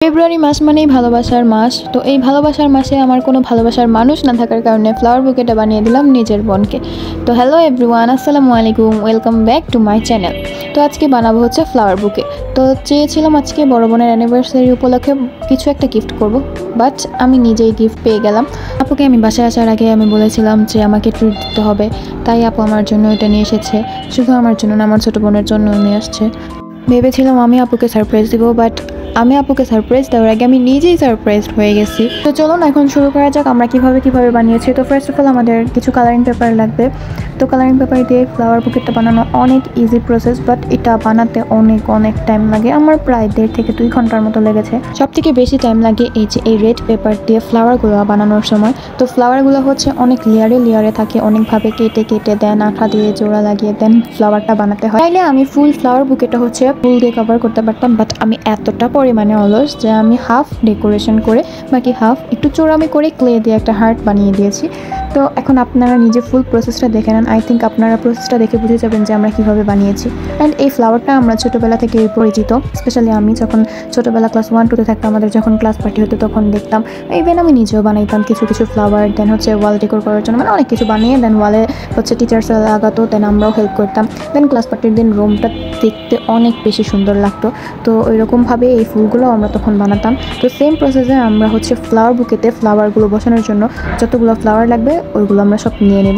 ফেব্রুয়ারি মাস মানেই ভালোবাসার মাস। তো এই ভালোবাসার মাসে আমার কোনো ভালোবাসার মানুষ না থাকার কারণে ফ্লাওয়ার বুকেটা বানিয়ে দিলাম নিজের বোনকে। তো হ্যালো এভরিওয়ান, আসসালামু আলাইকুম, welcome back to my channel. তো আজকে বানাবো হচ্ছে ফ্লাওয়ার বুকে। তো চেয়েছিলাম আজকে বড় বোনের অ্যানিভার্সারি উপলক্ষে কিছু একটা গিফট করব, বাট আমি নিজেই গিফট পেয়ে গেলাম। আপুকে আমি বাসায় আসার আগে আমি বলেছিলাম যে আমাকে ট্রিট দিতে হবে, তাই আপু আমার জন্য এটা নিয়ে এসেছে। শুধু আমার জন্য না, আমার ছোটো বোনের জন্য নিয়ে আসছে। ভেবেছিলাম আমি আপুকে সারপ্রাইজ দিব, বাট আমি আপুকে সারপ্রাইজ দেওয়ার আগে আমি নিজেই সারপ্রাইজড হয়ে গেছি। তো চলুন এখন শুরু করা যাক আমরা কিভাবে বানিয়েছি। তো ফার্স্ট অফ অল আমাদের কিছু কালারিং পেপার লাগবে। তো কালারিং পেপার দিয়ে ফ্লাওয়ার বুকেটটা বানানো অনেক ইজি প্রসেস, বাট এটা বানাতে অনেক টাইম লাগে। আমার প্রায় 1.5 থেকে 2 ঘন্টার মতো লেগেছে। সবথেকে বেশি টাইম লাগে এই রেড পেপার দিয়ে ফ্লাওয়ারগুলো বানানোর সময়। তো ফ্লাওয়ারগুলো হচ্ছে অনেক লেয়ারে থাকে, অনেকভাবে কেটে দেন, আঠা দিয়ে জোড়া লাগিয়ে দেন ফ্লাওয়ারটা বানাতে হয়। তাইলে আমি ফুল ফ্লাওয়ার বুকেটটা হচ্ছে ফুল দিয়ে কভার করতে পারতাম, বাট আমি এতটা পরিমাণে অলস যে আমি হাফ ডেকোরেশন করে বাকি হাফ একটু চোরামি করে ক্লে দিয়ে একটা হার্ট বানিয়ে দিয়েছি। তো এখন আপনারা নিজে ফুল প্রসেসটা দেখে নেন। আই থিঙ্ক আপনারা প্রসেসটা দেখে বুঝে যাবেন যে আমরা কীভাবে বানিয়েছি। অ্যান্ড এই ফ্লাওয়ারটা আমরা ছোটোবেলা থেকে পরিচিত। স্পেশালি আমি যখন ছোটোবেলা ক্লাস 1-2-তে থাকতাম, আমাদের যখন ক্লাস পার্টি হতো তখন দেখতাম। ইভেন আমি নিজেও বানাইতাম কিছু ফ্লাওয়ার। দেন হচ্ছে ওয়াল ডেকোর করার জন্য মানে অনেক কিছু বানিয়ে দেন ওয়ালে হচ্ছে টিচার্সরা লাগাতো, দেন আমরাও হেল্প করতাম। দেন ক্লাস পার্টির দিন রুমটা দেখতে অনেক বেশি সুন্দর লাগতো। তো ওইরকমভাবে এই ফুলগুলো আমরা তখন বানাতাম। তো সেম প্রসেসে আমরা হচ্ছে ফ্লাওয়ার বুকেতে ফ্লাওয়ারগুলো বসানোর জন্য যতগুলো ফ্লাওয়ার লাগবে ওইগুলো আমরা সব নিয়ে নেব।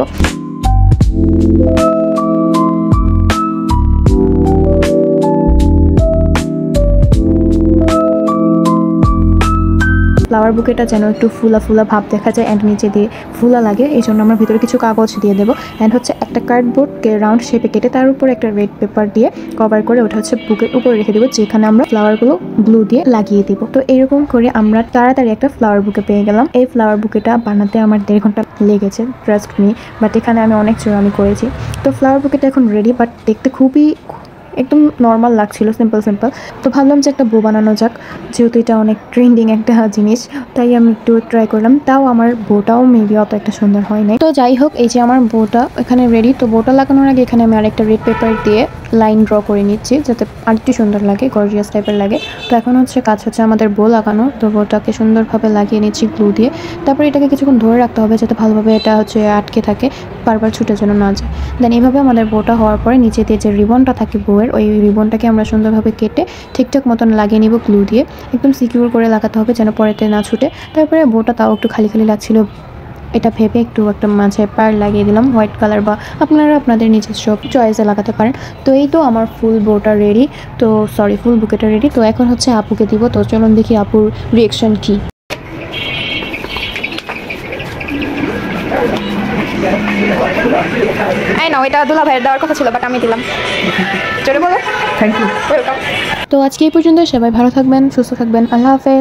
ফ্লাওয়ার বুকেটা যেন একটু ফুলা ভাব দেখা যায় অ্যান্ড নিচে দিয়ে ফুলা লাগে, এই জন্য আমরা ভিতরে কিছু কাগজ দিয়ে দেবো। অ্যান্ড হচ্ছে একটা কার্ডবোর্ডকে রাউন্ড শেপে কেটে তার উপরে একটা রেড পেপার দিয়ে কভার করে ওটা হচ্ছে বুকের উপরে রেখে দেবো, যেখানে আমরা ফ্লাওয়ারগুলো গ্লু দিয়ে লাগিয়ে দিব। তো এরকম করে আমরা তাড়াতাড়ি একটা ফ্লাওয়ার বুকে পেয়ে গেলাম। এই ফ্লাওয়ার বুকেটা বানাতে আমার 1.5 ঘন্টা লেগেছে, ট্রাস্ট মি, বাট এখানে আমি অনেক চোরামি করেছি। তো ফ্লাওয়ার বুকেটা এখন রেডি, বাট দেখতে খুবই একদম নর্মাল লাগছিল, সিম্পল। তো ভাবলাম যে একটা বো বানানো যাক, যেহেতু এটা অনেক ট্রেন্ডিং একটা জিনিস, তাই আমি একটু ট্রাই করলাম। তাও আমার বোটাও মেবি অত একটা সুন্দর হয় নাই। তো যাই হোক, এই যে আমার বোটা এখানে রেডি। তো বোটা লাগানোর আগে এখানে আমি আরেকটা রেড পেপার দিয়ে লাইন ড্র করে নিচ্ছি, যাতে আরেকটু সুন্দর লাগে, গর্জিয়াস টাইপের লাগে। তো এখন হচ্ছে কাজ হচ্ছে আমাদের বো লাগানো। তো বোটাকে সুন্দরভাবে লাগিয়ে নিচ্ছি গ্লু দিয়ে। তারপরে এটাকে কিছুক্ষণ ধরে রাখতে হবে যাতে ভালোভাবে এটা হচ্ছে আটকে থাকে, বারবার ছুটে যেন না যায়। দেন এইভাবে আমাদের বোটা হওয়ার পরে নিচে দিয়ে যে রিবনটা থাকে বউয়ের, ওই রিবনটাকে আমরা সুন্দরভাবে কেটে ঠিকঠাক মতন লাগিয়ে নিব গ্লু দিয়ে। একদম সিকিউর করে লাগাতে হবে যেন পরেতে না ছুটে। তারপরে বোটা তাও একটু খালি লাগছিল, এটা ভেবে একটু একটা মাঝে পার লাগিয়ে দিলাম হোয়াইট কালার, বা আপনারা আপনাদের নিজস্ব চয়েসে লাগাতে পারেন। তো এই তো আমার ফুল বোটা রেডি, তো সরি ফুল বুকেটা রেডি। তো এখন হচ্ছে আপুকে দিব। তো চলুন দেখি আপুর রিয়েকশন কী। এই না, ওইটা দুলা ভাইয়ের দেওয়ার কথা ছিল, বাট আমি দিলাম। চলে বলো থ্যাংক ইউ, ওয়েলকাম। তো আজকে এই পর্যন্ত, সবাই ভালো থাকবেন, সুস্থ থাকবেন, আল্লাহ হাফেজ।